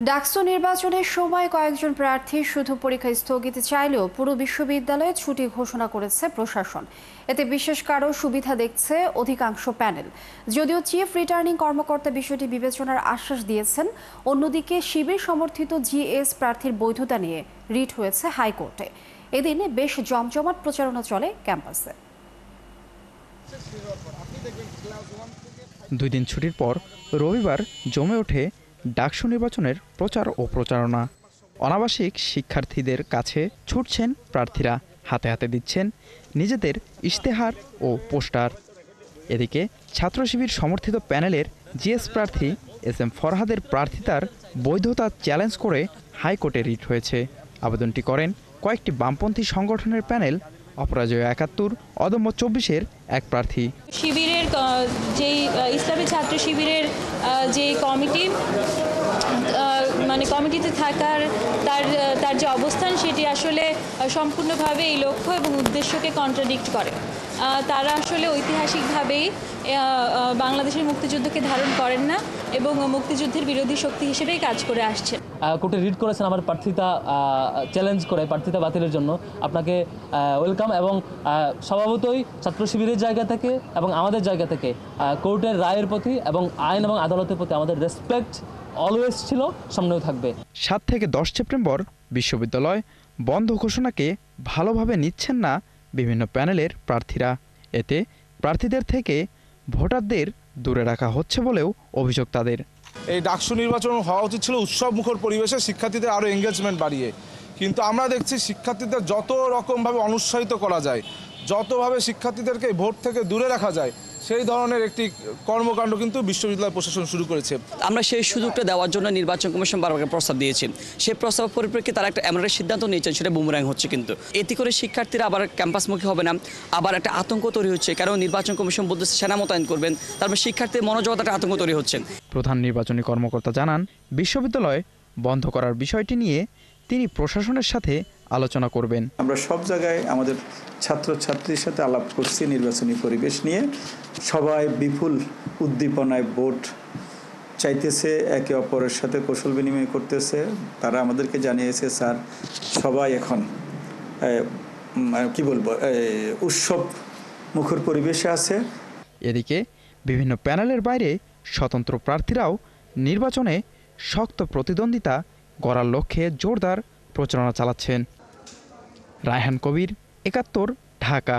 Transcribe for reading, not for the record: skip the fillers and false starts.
ডাকসু নির্বাচনের সময় কয়েকজন প্রার্থী শুধু পরীক্ষা স্থগিত চাইলেও পুরো বিশ্ববিদ্যালয়ে ছুটি ঘোষণা করেছে প্রশাসন। এতে বিশেষ কারো সুবিধা দেখছে অধিকাংশ প্যানেল। যদিও চিফ রিটার্নিং কর্মকর্তা বিষয়টি বিবেচনার আশ্বাস দিয়েছেন, অন্যদিকে শিবির সমর্থিত জিএস প্রার্থীর বৈধতা নিয়ে রিট হয়েছে হাইকোর্টে। এদিন বেশ জমজমাট প্রচারণা চলে ক্যাম্পাসে। 2 দিন ছুটির পর রবিবার জমে ওঠে ডাকসু নির্বাচনের প্রচার ও প্রচারণা। অনাবাসিক শিক্ষার্থীদের কাছে ছুটছেন প্রার্থীরা, হাতে হাতে দিচ্ছেন নিজেদের ইশতেহার ও পোস্টার। এদিকে ছাত্র শিবির সমর্থিত প্যানেলের জিএস প্রার্থী এস.এম. ফরহাদের প্রার্থিতার বৈধতা চ্যালেঞ্জ করে হাইকোর্টে রিট হয়েছে। আবেদনটি করেন কয়েকটি বামপন্থী সংগঠনের প্যানেল, অপরাজয় ৭১, অদম্য ২৪-এর এক প্রার্থী। শিবিরের যেই ইসলামী ছাত্র শিবিরের যে কমিটি কমিটিতে থাকার তার যে অবস্থান সেটি আসলে সম্পূর্ণভাবে এই লক্ষ্য এবং উদ্দেশ্যকে কন্ট্রাডিক্ট করে। তারা আসলে ঐতিহাসিকভাবেই বাংলাদেশের মুক্তিযুদ্ধকে ধারণ করেন না এবং মুক্তিযুদ্ধের বিরোধী শক্তি হিসেবেই কাজ করে আসছেন। কোর্টে রিট করেছেন আমার প্রার্থিতা চ্যালেঞ্জ করে প্রার্থিতা বাতিলের জন্য। আপনাকে ওয়েলকাম। এবং স্বভাবতই ছাত্র শিবিরের জায়গা থেকে এবং আমাদের জায়গা থেকে কোর্টের রায়ের প্রতি এবং আইন এবং আদালতের প্রতি আমাদের রেসপেক্ট অলওয়েজ ছিল, সামনেও থাকবে। ৭ থেকে 10 সেপ্টেম্বর বিশ্ববিদ্যালয় বন্ধ ঘোষণাকে ভালোভাবে নিচ্ছেন না বিভিন্ন প্যানেলের প্রার্থীরা। এতে প্রার্থীদের থেকে ভোটারদের দূরে রাখা হচ্ছে বলেও অভিযোগ তাদের। এই ডাকসু নির্বাচন হওয়া উচিত ছিল উৎসব মুখর পরিবেশে, শিক্ষার্থীদের আরও এঙ্গেজমেন্ট বাড়িয়ে। কিন্তু আমরা দেখছি শিক্ষার্থীদের যত রকমভাবে অনুৎসাহিত করা যায়, যতভাবে শিক্ষার্থীদেরকে ভোট থেকে দূরে রাখা যায়, সেই ধরনের একটি কর্মকাণ্ড কিন্তু বিশ্ববিদ্যালয় প্রশাসন শুরু করেছে। আমরা সেই সুযোগটা দেওয়ার জন্য নির্বাচন কমিশন বারবার প্রস্তাব দিয়েছেন। সেই প্রস্তাব পরিপ্রেক্ষিতে তারা একটা এমন একটা সিদ্ধান্ত নিয়েছেন, সেটা বুমরাং হচ্ছে। কিন্তু এতে করে শিক্ষার্থীরা আবার ক্যাম্পাসমুখী হবে না, আবার একটা আতঙ্ক তৈরি হচ্ছে। কারণ নির্বাচন কমিশন বলতেছে সেনা মোতায়েন করবেন, তারপর শিক্ষার্থীর মনোজগতে একটা আতঙ্ক তৈরি হচ্ছে। প্রধান নির্বাচনী কর্মকর্তা জানান, বিশ্ববিদ্যালয় বন্ধ করার বিষয়টি নিয়ে তিনি প্রশাসনের সাথে আলোচনা করবেন। আমরা সব জায়গায় আমাদের ছাত্রছাত্রীর সাথে আলাপ করছি নির্বাচনী পরিবেশ নিয়ে। সবাই বিপুল উদ্দীপনায় ভোট চাইতেছে, একে অপরের সাথে কৌশল বিনিময় করতেছে। তারা আমাদেরকে জানিয়েছে, স্যার সবাই এখন উৎসব মুখর পরিবেশে আছে। এদিকে বিভিন্ন প্যানেলের বাইরে স্বতন্ত্র প্রার্থীরাও নির্বাচনে শক্ত প্রতিদ্বন্দ্বিতা গড়ার লক্ষ্যে জোরদার প্রচারণা চালাচ্ছেন। রায়হান কবির, ৭১, ঢাকা।